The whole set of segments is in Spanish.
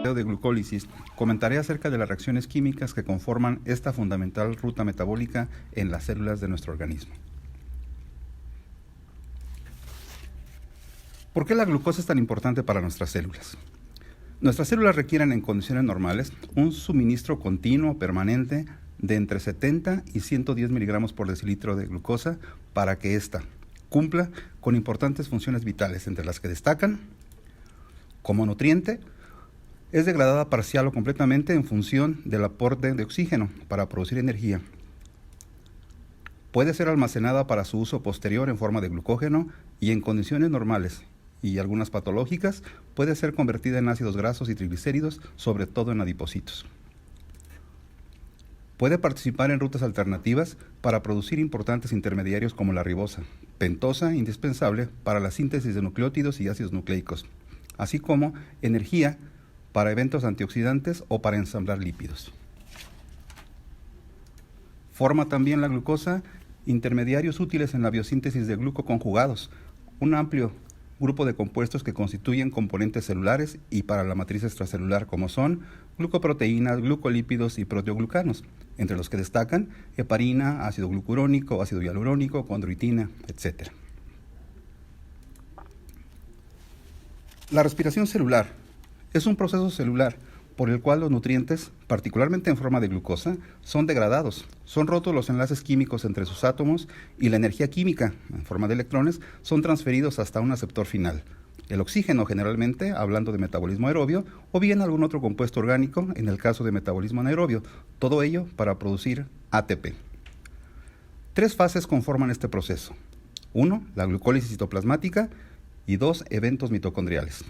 de glucólisis, comentaré acerca de las reacciones químicas que conforman esta fundamental ruta metabólica en las células de nuestro organismo. ¿Por qué la glucosa es tan importante para nuestras células? Nuestras células requieren en condiciones normales un suministro continuo, permanente, de entre 70 y 110 miligramos por decilitro de glucosa para que ésta cumpla con importantes funciones vitales, entre las que destacan: como nutriente, es degradada parcial o completamente en función del aporte de oxígeno para producir energía. Puede ser almacenada para su uso posterior en forma de glucógeno y en condiciones normales y algunas patológicas puede ser convertida en ácidos grasos y triglicéridos, sobre todo en adipocitos. Puede participar en rutas alternativas para producir importantes intermediarios como la ribosa, pentosa indispensable para la síntesis de nucleótidos y ácidos nucleicos, así como energía para eventos antioxidantes o para ensamblar lípidos. Forma también la glucosa intermediarios útiles en la biosíntesis de glucoconjugados, un amplio grupo de compuestos que constituyen componentes celulares y para la matriz extracelular, como son glucoproteínas, glucolípidos y proteoglucanos, entre los que destacan heparina, ácido glucurónico, ácido hialurónico, condroitina, etc. La respiración celular es un proceso celular por el cual los nutrientes, particularmente en forma de glucosa, son degradados. Son rotos los enlaces químicos entre sus átomos y la energía química, en forma de electrones, son transferidos hasta un aceptor final. El oxígeno, generalmente, hablando de metabolismo aerobio, o bien algún otro compuesto orgánico, en el caso de metabolismo anaerobio. Todo ello para producir ATP. 3 fases conforman este proceso. 1, la glucólisis citoplasmática, y 2, eventos mitocondriales.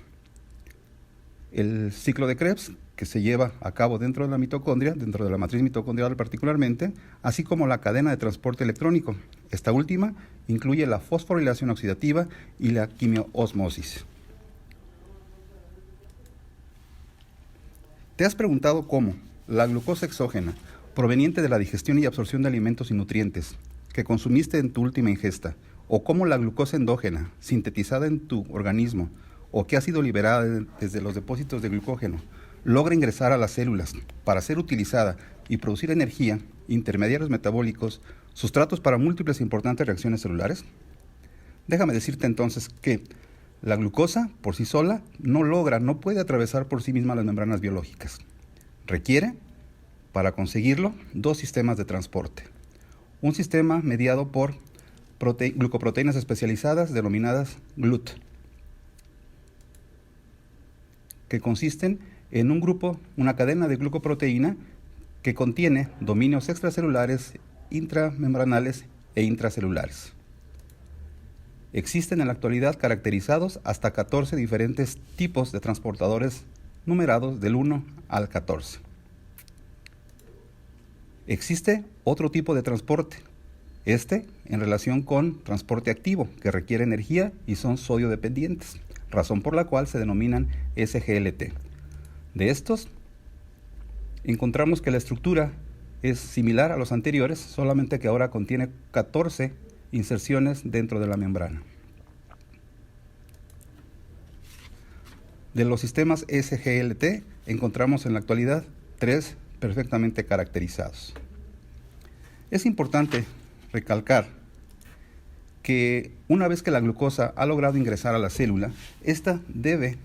El ciclo de Krebs, que se lleva a cabo dentro de la mitocondria, dentro de la matriz mitocondrial particularmente, así como la cadena de transporte electrónico. Esta última incluye la fosforilación oxidativa y la quimioósmosis. ¿Te has preguntado cómo la glucosa exógena, proveniente de la digestión y absorción de alimentos y nutrientes que consumiste en tu última ingesta, o cómo la glucosa endógena, sintetizada en tu organismo, o que ha sido liberada desde los depósitos de glucógeno, logra ingresar a las células para ser utilizada y producir energía, intermediarios metabólicos, sustratos para múltiples e importantes reacciones celulares? Déjame decirte entonces que la glucosa por sí sola no puede atravesar por sí misma las membranas biológicas. Requiere, para conseguirlo, 2 sistemas de transporte. Un sistema mediado por glucoproteínas especializadas denominadas GLUT, que consisten en una cadena de glucoproteína que contiene dominios extracelulares, intramembranales e intracelulares. Existen en la actualidad caracterizados hasta 14 diferentes tipos de transportadores numerados del 1 al 14. Existe otro tipo de transporte, en relación con transporte activo, que requiere energía y son sodio dependientes, razón por la cual se denominan SGLT. De estos, encontramos que la estructura es similar a los anteriores, solamente que ahora contiene 14 inserciones dentro de la membrana. De los sistemas SGLT, encontramos en la actualidad 3 perfectamente caracterizados. Es importante recalcar que una vez que la glucosa ha logrado ingresar a la célula, ésta debe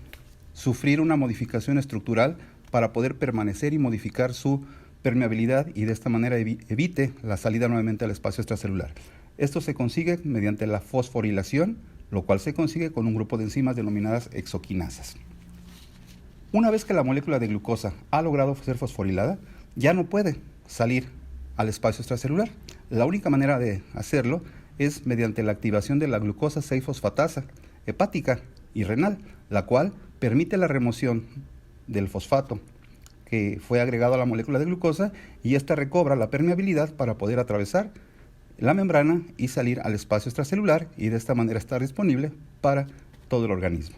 sufrir una modificación estructural para poder permanecer y modificar su permeabilidad y de esta manera evite la salida nuevamente al espacio extracelular. Esto se consigue mediante la fosforilación, lo cual se consigue con un grupo de enzimas denominadas exoquinasas. Una vez que la molécula de glucosa ha logrado ser fosforilada, ya no puede salir al espacio extracelular. La única manera de hacerlo es mediante la activación de la glucosa 6-fosfatasa hepática y renal, la cual permite la remoción del fosfato que fue agregado a la molécula de glucosa y ésta recobra la permeabilidad para poder atravesar la membrana y salir al espacio extracelular y de esta manera estar disponible para todo el organismo.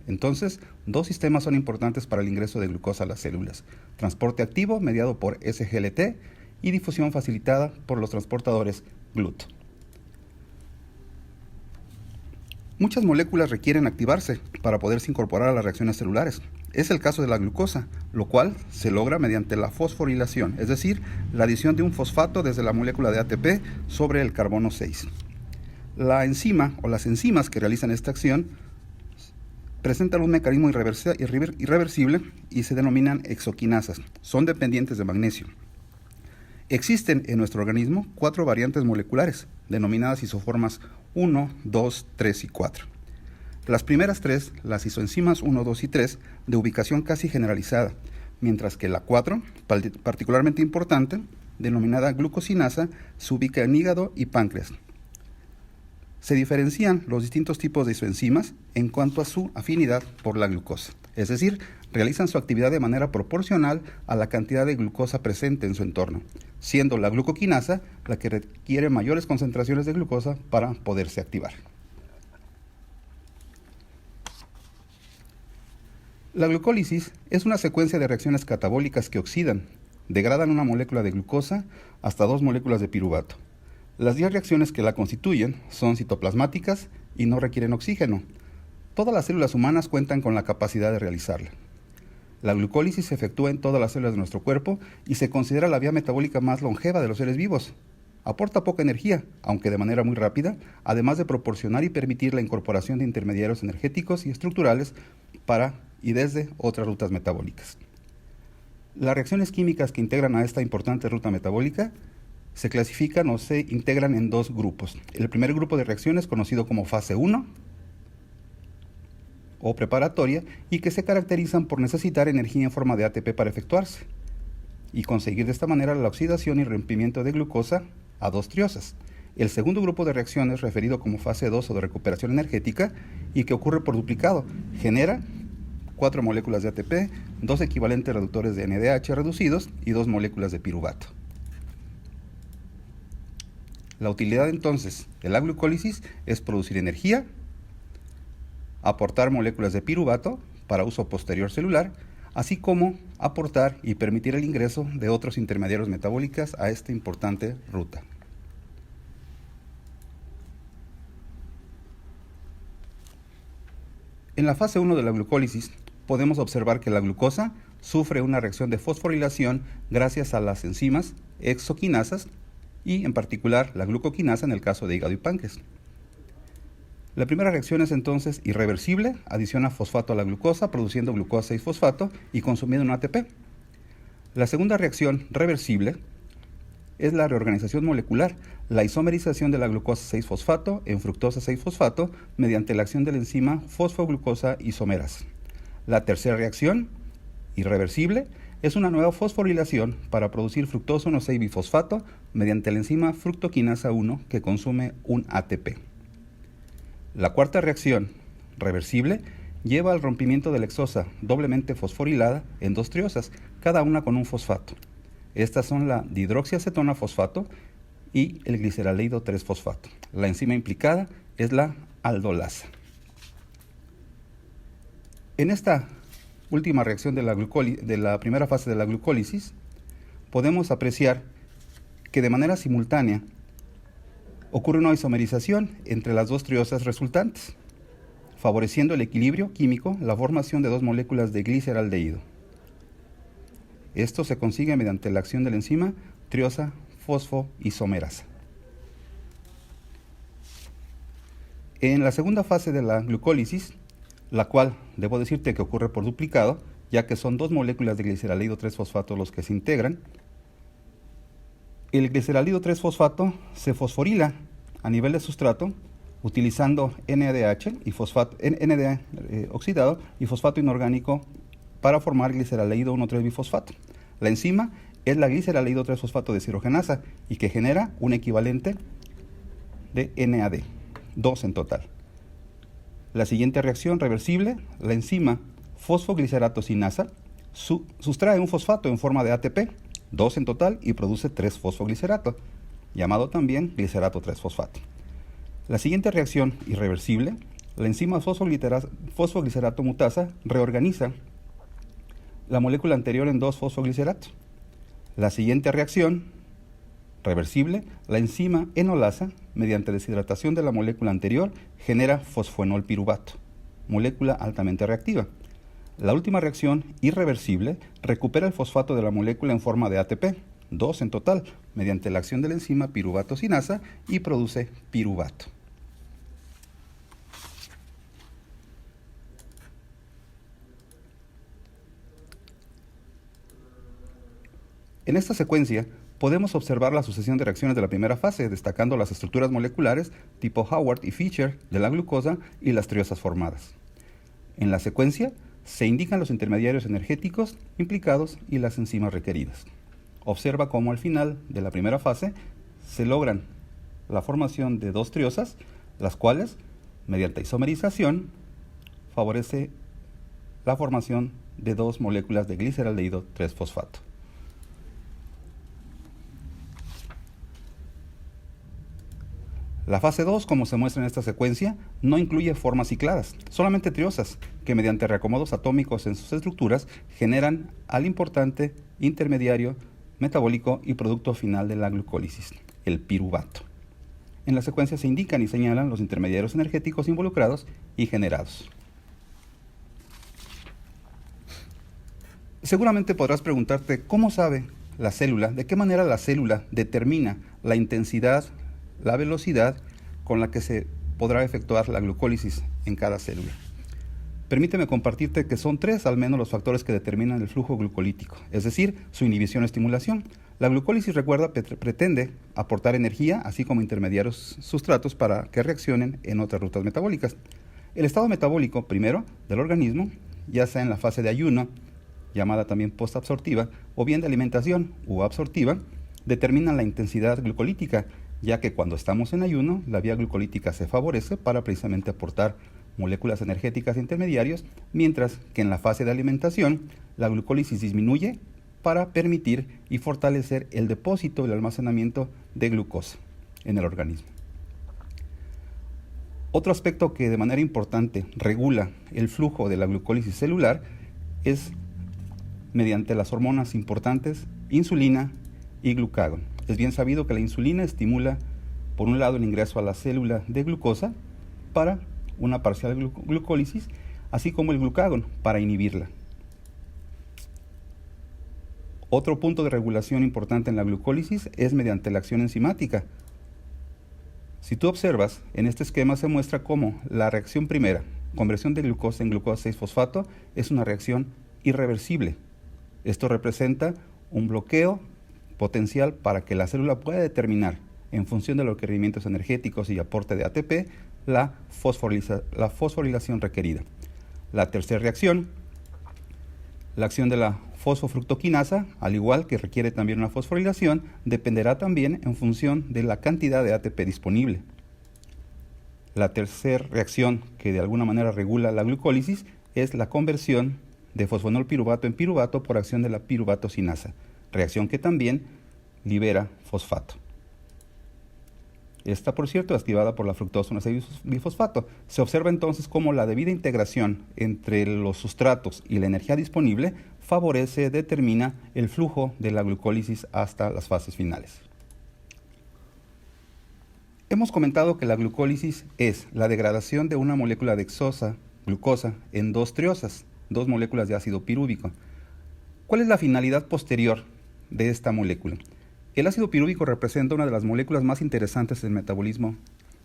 Entonces, 2 sistemas son importantes para el ingreso de glucosa a las células: transporte activo mediado por SGLT y difusión facilitada por los transportadores GLUT. Muchas moléculas requieren activarse para poderse incorporar a las reacciones celulares. Es el caso de la glucosa, lo cual se logra mediante la fosforilación, es decir, la adición de un fosfato desde la molécula de ATP sobre el carbono 6. La enzima o las enzimas que realizan esta acción presentan un mecanismo irreversible y se denominan exoquinasas. Son dependientes de magnesio. Existen en nuestro organismo 4 variantes moleculares, denominadas isoformas 1, 2, 3 y 4. Las primeras 3, las isoenzimas 1, 2 y 3, de ubicación casi generalizada, mientras que la 4, particularmente importante, denominada glucosinasa, se ubica en hígado y páncreas. Se diferencian los distintos tipos de isoenzimas en cuanto a su afinidad por la glucosa, es decir, realizan su actividad de manera proporcional a la cantidad de glucosa presente en su entorno, siendo la glucoquinasa la que requiere mayores concentraciones de glucosa para poderse activar. La glucólisis es una secuencia de reacciones catabólicas que oxidan, degradan una molécula de glucosa hasta 2 moléculas de piruvato. Las 10 reacciones que la constituyen son citoplasmáticas y no requieren oxígeno. Todas las células humanas cuentan con la capacidad de realizarla. La glucólisis se efectúa en todas las células de nuestro cuerpo y se considera la vía metabólica más longeva de los seres vivos. Aporta poca energía, aunque de manera muy rápida, además de proporcionar y permitir la incorporación de intermediarios energéticos y estructurales para y desde otras rutas metabólicas. Las reacciones químicas que integran a esta importante ruta metabólica se clasifican o se integran en 2 grupos. El primer grupo de reacciones, conocido como fase 1 o preparatoria, y que se caracterizan por necesitar energía en forma de ATP para efectuarse y conseguir de esta manera la oxidación y rompimiento de glucosa a 2 triosas. El segundo grupo de reacciones, referido como fase 2 o de recuperación energética, y que ocurre por duplicado, genera 4 moléculas de ATP, 2 equivalentes reductores de NADH reducidos y 2 moléculas de piruvato. La utilidad entonces de la glucólisis es producir energía, aportar moléculas de piruvato para uso posterior celular, así como aportar y permitir el ingreso de otros intermediarios metabólicos a esta importante ruta. En la fase 1 de la glucólisis podemos observar que la glucosa sufre una reacción de fosforilación gracias a las enzimas exoquinasas y en particular la glucoquinasa en el caso de hígado y páncreas. La primera reacción es entonces irreversible, adiciona fosfato a la glucosa produciendo glucosa 6-fosfato y consumiendo un ATP. La segunda reacción reversible es la reorganización molecular, la isomerización de la glucosa 6-fosfato en fructosa 6-fosfato mediante la acción de la enzima fosfoglucosa isomerasa. La tercera reacción, irreversible, es una nueva fosforilación para producir fructosa 1,6-bifosfato mediante la enzima fructoquinasa 1 que consume un ATP. La cuarta reacción, reversible, lleva al rompimiento de la hexosa doblemente fosforilada en 2 triosas, cada una con un fosfato. Estas son la dihidroxiacetona fosfato y el gliceraldehído 3-fosfato. La enzima implicada es la aldolasa. En esta última reacción de la primera fase de la glucólisis, podemos apreciar que de manera simultánea ocurre una isomerización entre las 2 triosas resultantes, favoreciendo el equilibrio químico, la formación de 2 moléculas de gliceraldehído. Esto se consigue mediante la acción de la enzima triosa fosfoisomerasa. En la segunda fase de la glucólisis, la cual debo decirte que ocurre por duplicado, ya que son 2 moléculas de gliceraldehído 3-fosfato los que se integran, el gliceraldehído 3-fosfato se fosforila a nivel de sustrato utilizando NADH y NAD oxidado y fosfato inorgánico para formar gliceraldehído 1,3-bifosfato. La enzima es la gliceraldehído 3-fosfato deshidrogenasa y que genera un equivalente de NAD, 2 en total. La siguiente reacción reversible, la enzima fosfogliceratosinasa sustrae un fosfato en forma de ATP, 2 en total, y produce 3-fosfoglicerato, llamado también glicerato 3-fosfato. La siguiente reacción irreversible, la enzima fosfoglicerato mutasa reorganiza la molécula anterior en 2-fosfoglicerato. La siguiente reacción Reversible, la enzima enolasa, mediante deshidratación de la molécula anterior, genera fosfoenolpiruvato, molécula altamente reactiva. La última reacción, irreversible, recupera el fosfato de la molécula en forma de ATP, 2 en total, mediante la acción de la enzima piruvato-sinasa y produce piruvato. En esta secuencia, podemos observar la sucesión de reacciones de la primera fase, destacando las estructuras moleculares tipo Howard y Fischer de la glucosa y las triosas formadas. En la secuencia, se indican los intermediarios energéticos implicados y las enzimas requeridas. Observa cómo al final de la primera fase se logran la formación de 2 triosas, las cuales, mediante isomerización, favorece la formación de 2 moléculas de gliceraldehído 3-fosfato. La fase 2, como se muestra en esta secuencia, no incluye formas cicladas, solamente triosas, que mediante reacomodos atómicos en sus estructuras generan al importante intermediario metabólico y producto final de la glucólisis, el piruvato. En la secuencia se indican y señalan los intermediarios energéticos involucrados y generados. Seguramente podrás preguntarte cómo sabe la célula, de qué manera la célula determina la intensidad, la velocidad con la que se podrá efectuar la glucólisis en cada célula. Permíteme compartirte que son 3 al menos los factores que determinan el flujo glucolítico, es decir, su inhibición o estimulación. La glucólisis, recuerda, pretende aportar energía, así como intermediarios sustratos para que reaccionen en otras rutas metabólicas. El estado metabólico, primero, del organismo, ya sea en la fase de ayuno, llamada también postabsortiva, o bien de alimentación u absortiva, determinan la intensidad glucolítica, ya que cuando estamos en ayuno, la vía glucolítica se favorece para precisamente aportar moléculas energéticas intermediarios, mientras que en la fase de alimentación, la glucólisis disminuye para permitir y fortalecer el depósito y el almacenamiento de glucosa en el organismo. Otro aspecto que de manera importante regula el flujo de la glucólisis celular es mediante las hormonas importantes insulina y glucagón. Es bien sabido que la insulina estimula, por un lado, el ingreso a la célula de glucosa para una parcial glucólisis, así como el glucagón para inhibirla. Otro punto de regulación importante en la glucólisis es mediante la acción enzimática. Si tú observas, en este esquema se muestra cómo la reacción primera, conversión de glucosa en glucosa 6-fosfato, es una reacción irreversible. Esto representa un bloqueo potencial para que la célula pueda determinar, en función de los requerimientos energéticos y aporte de ATP, la fosforilación requerida. La tercera reacción, la acción de la fosfofructoquinasa, al igual que requiere también una fosforilación, dependerá también en función de la cantidad de ATP disponible. La tercera reacción que de alguna manera regula la glucólisis es la conversión de fosfoenolpiruvato en piruvato por acción de la piruvato-sinasa, reacción que también libera fosfato. Esta, por cierto, es activada por la fructosa 1,6-bifosfato. Se observa entonces cómo la debida integración entre los sustratos y la energía disponible determina el flujo de la glucólisis hasta las fases finales. Hemos comentado que la glucólisis es la degradación de una molécula de glucosa, en 2 triosas, 2 moléculas de ácido pirúvico. ¿Cuál es la finalidad posterior de esta molécula? El ácido pirúvico representa una de las moléculas más interesantes del metabolismo,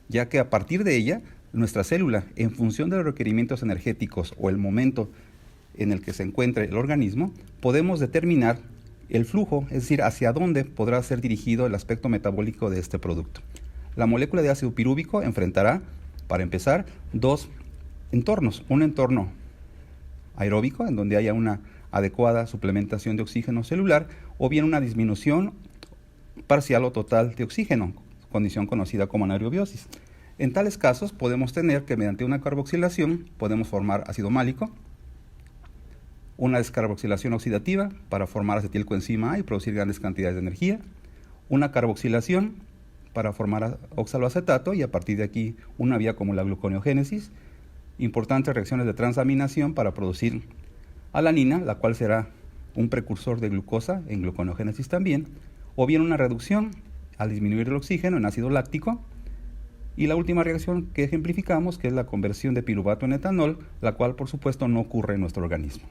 ya que a partir de ella, nuestra célula, en función de los requerimientos energéticos o el momento en el que se encuentre el organismo, podemos determinar el flujo, es decir, hacia dónde podrá ser dirigido el aspecto metabólico de este producto. La molécula de ácido pirúvico enfrentará, para empezar, 2 entornos. Un entorno aeróbico, en donde haya una adecuada suplementación de oxígeno celular, o bien una disminución parcial o total de oxígeno, condición conocida como anaerobiosis. En tales casos podemos tener que mediante una carboxilación podemos formar ácido málico, una descarboxilación oxidativa para formar acetilcoenzima A y producir grandes cantidades de energía, una carboxilación para formar oxaloacetato y a partir de aquí una vía como la gluconeogénesis, importantes reacciones de transaminación para producir alanina, la cual será un precursor de glucosa en gluconeogénesis también, o bien una reducción al disminuir el oxígeno en ácido láctico. Y la última reacción que ejemplificamos, que es la conversión de piruvato en etanol, la cual por supuesto no ocurre en nuestro organismo.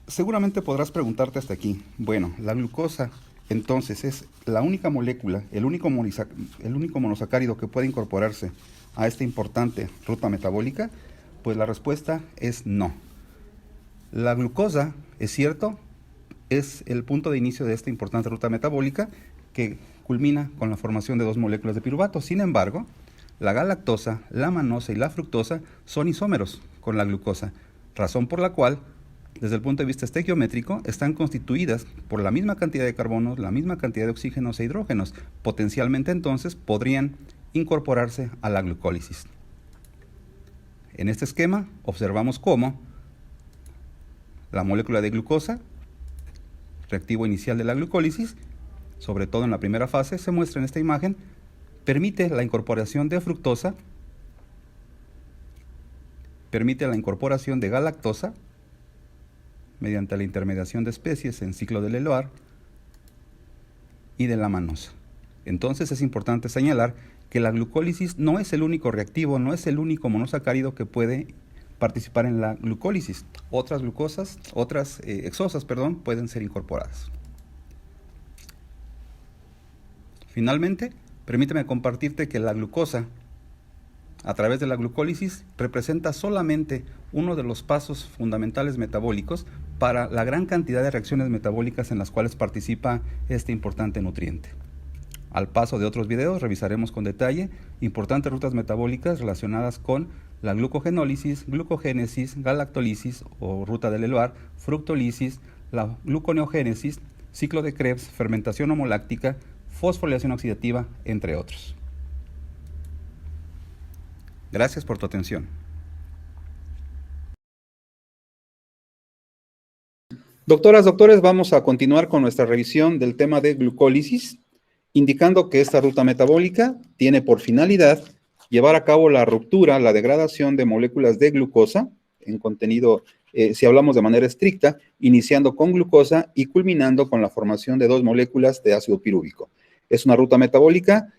Seguramente podrás preguntarte hasta aquí, bueno, la glucosa entonces es la única molécula, el único monosacárido que puede incorporarse a esta importante ruta metabólica. Pues la respuesta es no. La glucosa, es cierto, es el punto de inicio de esta importante ruta metabólica que culmina con la formación de 2 moléculas de piruvato. Sin embargo, la galactosa, la manosa y la fructosa son isómeros con la glucosa, razón por la cual, desde el punto de vista estequiométrico, están constituidas por la misma cantidad de carbonos, la misma cantidad de oxígenos e hidrógenos. Potencialmente entonces podrían incorporarse a la glucólisis. En este esquema observamos cómo la molécula de glucosa, reactivo inicial de la glucólisis, sobre todo en la primera fase, se muestra en esta imagen, permite la incorporación de fructosa, permite la incorporación de galactosa, mediante la intermediación de especies en ciclo de Laloir, y de la manosa. Entonces es importante señalar que la glucólisis no es el único reactivo, no es el único monosacárido que puede participar en la glucólisis. Otras glucosas, hexosas, pueden ser incorporadas. Finalmente, permíteme compartirte que la glucosa, a través de la glucólisis, representa solamente uno de los pasos fundamentales metabólicos para la gran cantidad de reacciones metabólicas en las cuales participa este importante nutriente. Al paso de otros videos revisaremos con detalle importantes rutas metabólicas relacionadas con la glucogenólisis, glucogénesis, galactólisis o ruta de Laloir, fructólisis, la gluconeogénesis, ciclo de Krebs, fermentación homoláctica, fosforilación oxidativa, entre otros. Gracias por tu atención. Doctoras, doctores, vamos a continuar con nuestra revisión del tema de glucólisis, indicando que esta ruta metabólica tiene por finalidad llevar a cabo la ruptura, la degradación de moléculas de glucosa en contenido, si hablamos de manera estricta, iniciando con glucosa y culminando con la formación de 2 moléculas de ácido pirúvico. Es una ruta metabólica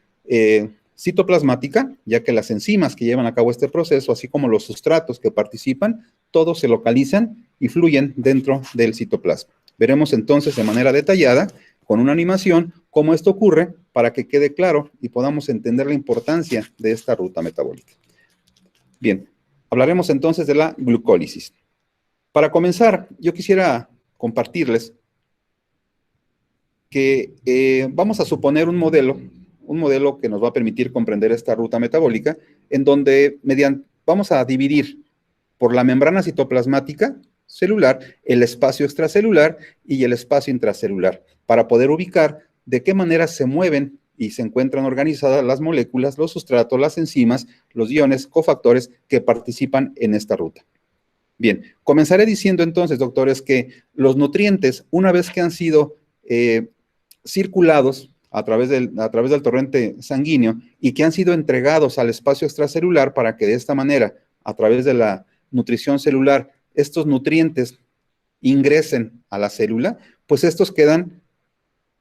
citoplasmática, ya que las enzimas que llevan a cabo este proceso, así como los sustratos que participan, todos se localizan y fluyen dentro del citoplasma. Veremos entonces de manera detallada, con una animación, cómo esto ocurre para que quede claro y podamos entender la importancia de esta ruta metabólica. Bien, hablaremos entonces de la glucólisis. Para comenzar, yo quisiera compartirles que vamos a suponer un modelo que nos va a permitir comprender esta ruta metabólica, en donde vamos a dividir por la membrana citoplasmática celular el espacio extracelular y el espacio intracelular, para poder ubicar de qué manera se mueven y se encuentran organizadas las moléculas, los sustratos, las enzimas, los iones, cofactores que participan en esta ruta. Bien, comenzaré diciendo entonces, doctores, que los nutrientes, una vez que han sido circulados a través del torrente sanguíneo y que han sido entregados al espacio extracelular para que de esta manera, a través de la nutrición celular, estos nutrientes ingresen a la célula, pues estos quedan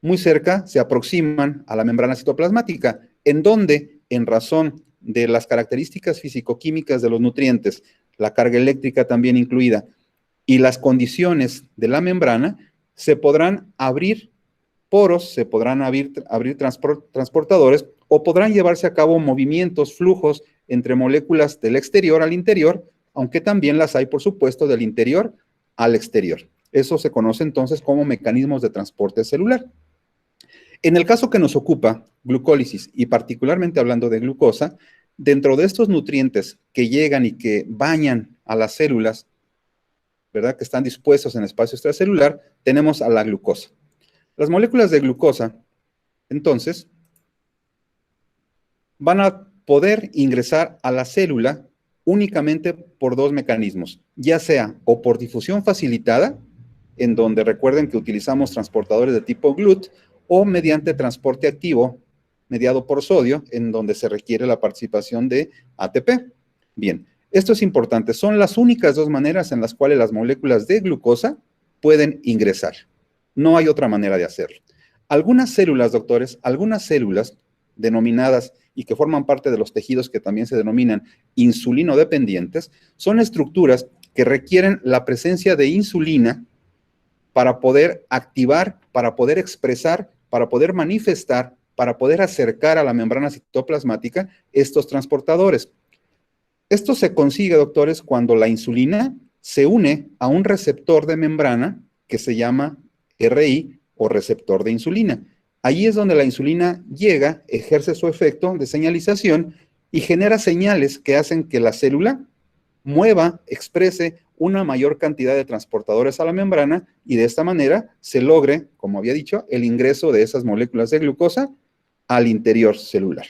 muy cerca, se aproximan a la membrana citoplasmática, en donde, en razón de las características físico-químicas de los nutrientes, la carga eléctrica también incluida, y las condiciones de la membrana, se podrán abrir poros, se podrán abrir transportadores o podrán llevarse a cabo movimientos, flujos entre moléculas del exterior al interior, aunque también las hay, por supuesto, del interior al exterior. Eso se conoce entonces como mecanismos de transporte celular. En el caso que nos ocupa, glucólisis, y particularmente hablando de glucosa, dentro de estos nutrientes que llegan y que bañan a las células, ¿verdad?, que están dispuestos en el espacio extracelular, tenemos a la glucosa. Las moléculas de glucosa, entonces, van a poder ingresar a la célula únicamente por 2 mecanismos, ya sea o por difusión facilitada, en donde recuerden que utilizamos transportadores de tipo GLUT, o mediante transporte activo mediado por sodio, en donde se requiere la participación de ATP. Bien, esto es importante, son las únicas 2 maneras en las cuales las moléculas de glucosa pueden ingresar. No hay otra manera de hacerlo. Algunas células, doctores, algunas células denominadas y que forman parte de los tejidos que también se denominan insulinodependientes, son estructuras que requieren la presencia de insulina para poder activar, para poder expresar, para poder manifestar, para poder acercar a la membrana citoplasmática estos transportadores. Esto se consigue, doctores, cuando la insulina se une a un receptor de membrana que se llama RI o receptor de insulina. Allí es donde la insulina llega, ejerce su efecto de señalización y genera señales que hacen que la célula mueva, exprese una mayor cantidad de transportadores a la membrana y de esta manera se logre, como había dicho, el ingreso de esas moléculas de glucosa al interior celular.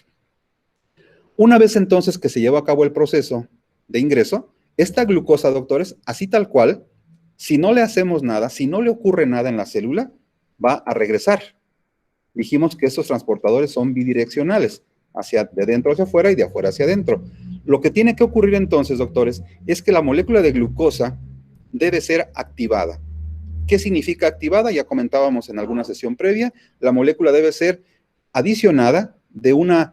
Una vez entonces que se lleva a cabo el proceso de ingreso, esta glucosa, doctores, así tal cual, si no le hacemos nada, si no le ocurre nada en la célula, va a regresar. Dijimos que estos transportadores son bidireccionales, de dentro hacia afuera y de afuera hacia adentro. Lo que tiene que ocurrir entonces, doctores, es que la molécula de glucosa debe ser activada. ¿Qué significa activada? Ya comentábamos en alguna sesión previa, la molécula debe ser adicionada de un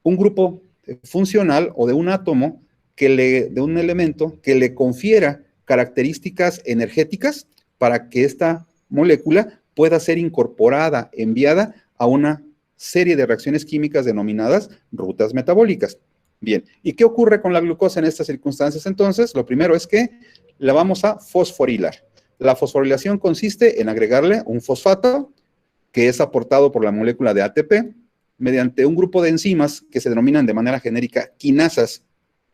grupo funcional o de un átomo, de un elemento que le confiera características energéticas para que esta molécula pueda ser incorporada, enviada a una serie de reacciones químicas denominadas rutas metabólicas. Bien, ¿y qué ocurre con la glucosa en estas circunstancias entonces? Lo primero es que la vamos a fosforilar. La fosforilación consiste en agregarle un fosfato que es aportado por la molécula de ATP mediante un grupo de enzimas que se denominan de manera genérica quinasas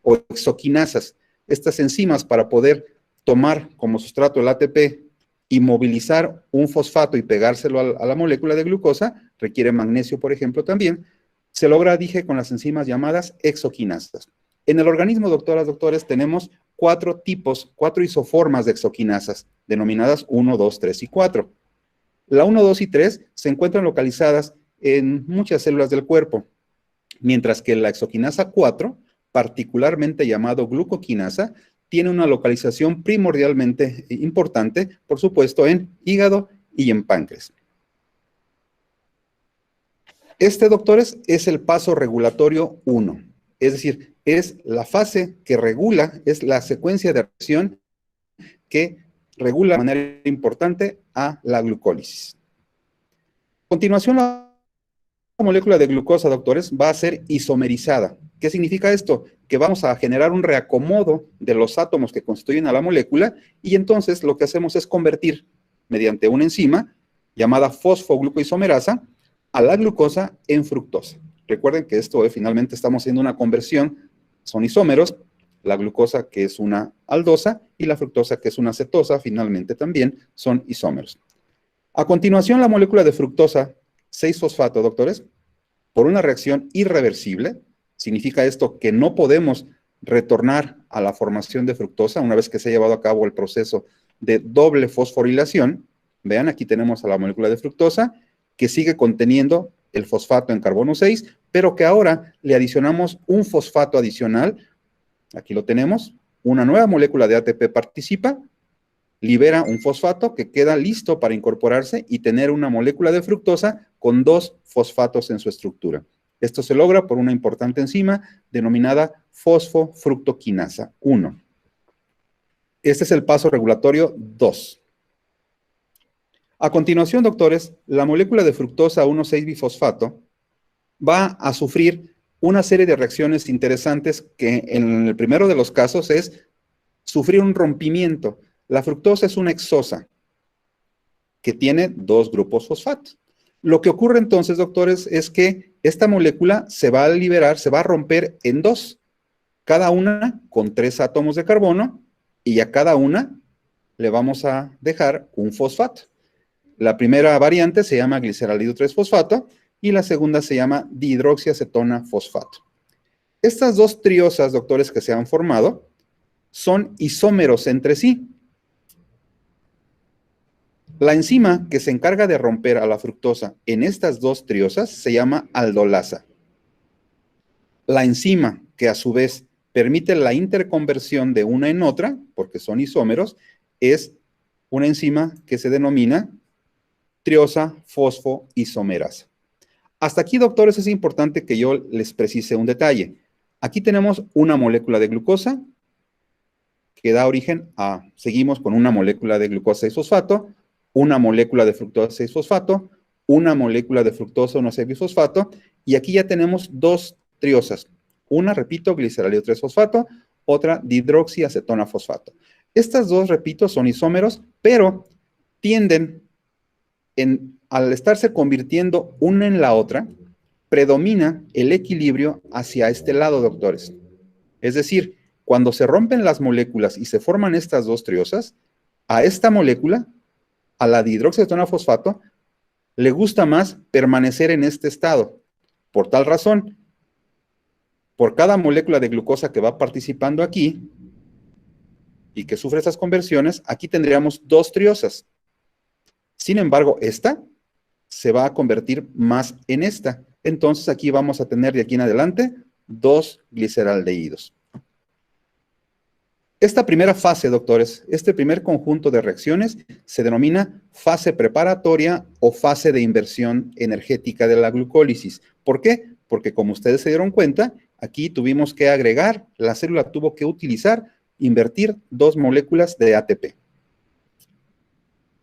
o exoquinasas. Estas enzimas, para poder tomar como sustrato el ATP y movilizar un fosfato y pegárselo a la molécula de glucosa, requiere magnesio, por ejemplo, también, se logra, dije, con las enzimas llamadas exoquinasas. En el organismo, doctoras, doctores, tenemos 4 isoformas de exoquinasas, denominadas 1, 2, 3 y 4. La 1, 2 y 3 se encuentran localizadas en muchas células del cuerpo, mientras que la exoquinasa 4, particularmente llamado glucoquinasa, tiene una localización primordialmente importante, por supuesto, en hígado y en páncreas. Este, doctores, es el paso regulatorio 1, es decir, es la fase que regula, es la secuencia de reacción que regula de manera importante a la glucólisis. A continuación, la molécula de glucosa, doctores, va a ser isomerizada. ¿Qué significa esto? Que vamos a generar un reacomodo de los átomos que constituyen a la molécula y entonces lo que hacemos es convertir mediante una enzima llamada fosfoglucoisomerasa a la glucosa en fructosa. Recuerden que esto finalmente estamos haciendo una conversión, son isómeros, la glucosa que es una aldosa y la fructosa que es una cetosa, finalmente también son isómeros. A continuación, la molécula de fructosa 6-fosfato, doctores, por una reacción irreversible, significa esto que no podemos retornar a la formación de fructosa una vez que se ha llevado a cabo el proceso de doble fosforilación. Vean, aquí tenemos a la molécula de fructosa que sigue conteniendo el fosfato en carbono 6, pero que ahora le adicionamos un fosfato adicional. Aquí lo tenemos, una nueva molécula de ATP participa, libera un fosfato que queda listo para incorporarse y tener una molécula de fructosa con 2 fosfatos en su estructura. Esto se logra por una importante enzima denominada fosfofructoquinasa 1. Este es el paso regulatorio 2. A continuación, doctores, la molécula de fructosa 1,6-bifosfato va a sufrir una serie de reacciones interesantes que en el primero de los casos es sufrir un rompimiento. La fructosa es una hexosa que tiene 2 grupos fosfato. Lo que ocurre entonces, doctores, es que esta molécula se va a liberar, se va a romper en 2, cada una con 3 átomos de carbono y a cada una le vamos a dejar un fosfato. La primera variante se llama gliceraldido 3-fosfato y la segunda se llama dihidroxiacetona fosfato. Estas 2 triosas, doctores, que se han formado son isómeros entre sí. La enzima que se encarga de romper a la fructosa en estas 2 triosas se llama aldolasa. La enzima que a su vez permite la interconversión de una en otra, porque son isómeros, es una enzima que se denomina triosa fosfoisomerasa. Hasta aquí, doctores, es importante que yo les precise un detalle. Aquí tenemos una molécula de glucosa que da origen a, seguimos con una molécula de glucosa 6-fosfato, una molécula de fructosa 6-fosfato, una molécula de fructosa 1,6-bisfosfato, y aquí ya tenemos dos triosas. Una, repito, gliceralio 3-fosfato, otra dihidroxiacetona fosfato. Estas dos, repito, son isómeros, pero tienden, al estarse convirtiendo una en la otra, predomina el equilibrio hacia este lado, doctores. Es decir, cuando se rompen las moléculas y se forman estas dos triosas, a esta molécula, a la dihidroxiacetona fosfato, le gusta más permanecer en este estado. Por tal razón, por cada molécula de glucosa que va participando aquí y que sufre esas conversiones, aquí tendríamos dos triosas. Sin embargo, esta se va a convertir más en esta. Entonces, aquí vamos a tener de aquí en adelante dos gliceraldehídos. Esta primera fase, doctores, este primer conjunto de reacciones se denomina fase preparatoria o fase de inversión energética de la glucólisis. ¿Por qué? Porque como ustedes se dieron cuenta, aquí tuvimos que agregar, la célula tuvo que invertir dos moléculas de ATP.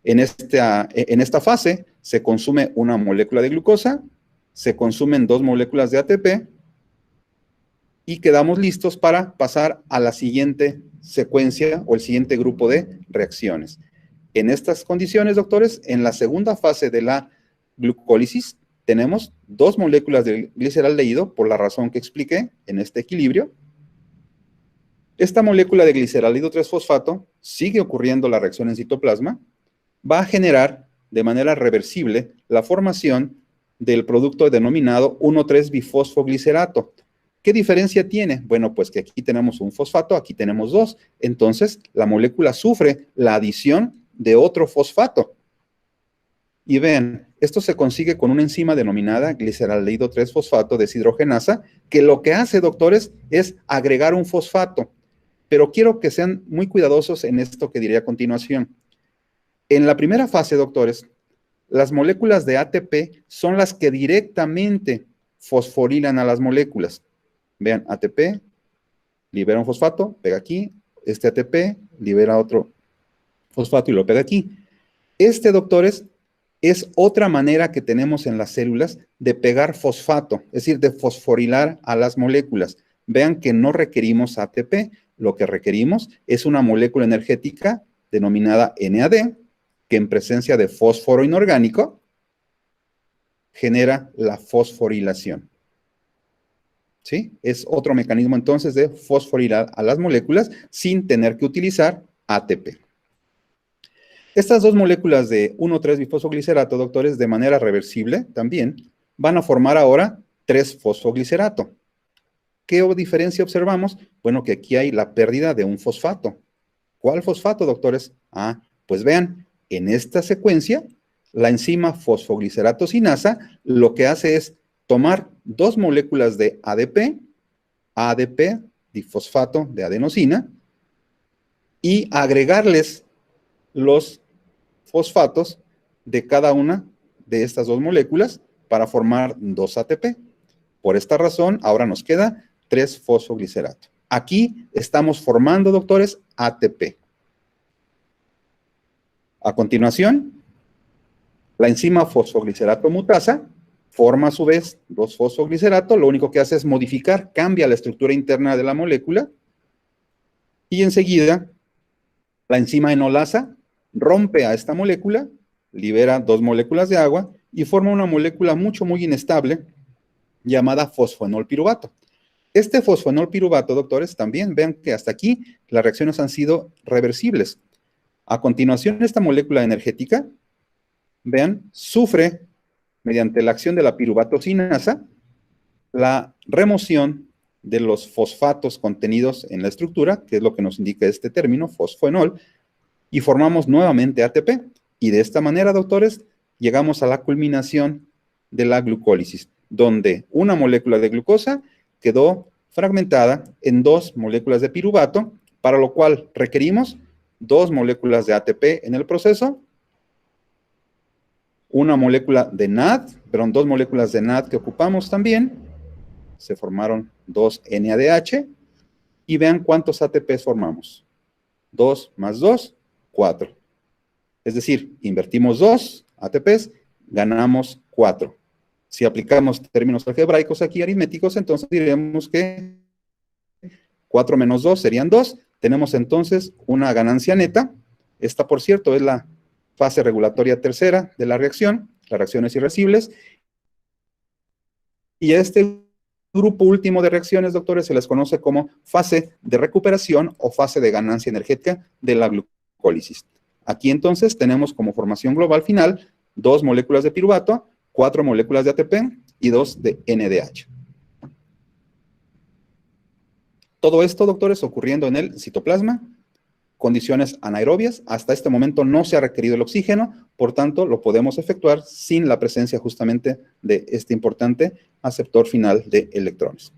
En esta fase se consume una molécula de glucosa, se consumen dos moléculas de ATP y quedamos listos para pasar a la siguiente secuencia o el siguiente grupo de reacciones. En estas condiciones, doctores, en la segunda fase de la glucólisis tenemos dos moléculas de gliceraldehído por la razón que expliqué en este equilibrio. Esta molécula de gliceraldehído 3-fosfato sigue ocurriendo la reacción en citoplasma, va a generar de manera reversible la formación del producto denominado 1,3-bifosfoglicerato. ¿Qué diferencia tiene? Bueno, pues que aquí tenemos un fosfato, aquí tenemos dos. Entonces, la molécula sufre la adición de otro fosfato. Y vean, esto se consigue con una enzima denominada gliceraldehído 3-fosfato deshidrogenasa, que lo que hace, doctores, es agregar un fosfato. Pero quiero que sean muy cuidadosos en esto que diré a continuación. En la primera fase, doctores, las moléculas de ATP son las que directamente fosforilan a las moléculas. Vean, ATP libera un fosfato, pega aquí. Este ATP libera otro fosfato y lo pega aquí. Doctores, es otra manera que tenemos en las células de pegar fosfato, es decir, de fosforilar a las moléculas. Vean que no requerimos ATP, lo que requerimos es una molécula energética denominada NAD, que en presencia de fósforo inorgánico genera la fosforilación. ¿Sí? Es otro mecanismo entonces de fosforilar a las moléculas sin tener que utilizar ATP. Estas dos moléculas de 1,3-bifosfoglicerato, doctores, de manera reversible también van a formar ahora 3-fosfoglicerato. ¿Qué diferencia observamos? Bueno, que aquí hay la pérdida de un fosfato. ¿Cuál fosfato, doctores? Pues vean, en esta secuencia, la enzima fosfoglicerato sinasa lo que hace es tomar dos moléculas de ADP, difosfato de adenosina, y agregarles los fosfatos de cada una de estas dos moléculas para formar 2 ATP. Por esta razón, ahora nos queda 3-fosfoglicerato. Aquí estamos formando, doctores, ATP. A continuación, la enzima fosfoglicerato mutasa forma a su vez 2-fosfoglicerato, lo único que hace es modificar, cambia la estructura interna de la molécula, y enseguida la enzima enolasa rompe a esta molécula, libera 2 moléculas de agua y forma una molécula muy inestable llamada fosfoenolpiruvato. Este fosfoenolpiruvato, doctores, también vean que hasta aquí las reacciones han sido reversibles. A continuación, esta molécula energética, vean, sufre, mediante la acción de la piruvatosinasa, la remoción de los fosfatos contenidos en la estructura, que es lo que nos indica este término, fosfoenol, y formamos nuevamente ATP. Y de esta manera, doctores, llegamos a la culminación de la glucólisis, donde una molécula de glucosa quedó fragmentada en 2 moléculas de piruvato, para lo cual requerimos 2 moléculas de ATP en el proceso una molécula de NAD, perdón, 2 moléculas de NAD que ocupamos también, se formaron 2 NADH, y vean cuántos ATPs formamos. 2 más 2, 4. Es decir, invertimos 2 ATPs, ganamos 4. Si aplicamos términos algebraicos aquí, aritméticos, entonces diremos que 4 menos 2 serían 2. Tenemos entonces una ganancia neta. Esta, por cierto, es la fase regulatoria tercera de la reacción, las reacciones irreversibles. Y a este grupo último de reacciones, doctores, se les conoce como fase de recuperación o fase de ganancia energética de la glucólisis. Aquí entonces tenemos como formación global final 2 moléculas de piruvato, 4 moléculas de ATP y 2 de NADH. Todo esto, doctores, ocurriendo en el citoplasma, condiciones anaerobias. Hasta este momento no se ha requerido el oxígeno, por tanto, lo podemos efectuar sin la presencia justamente de este importante aceptor final de electrones.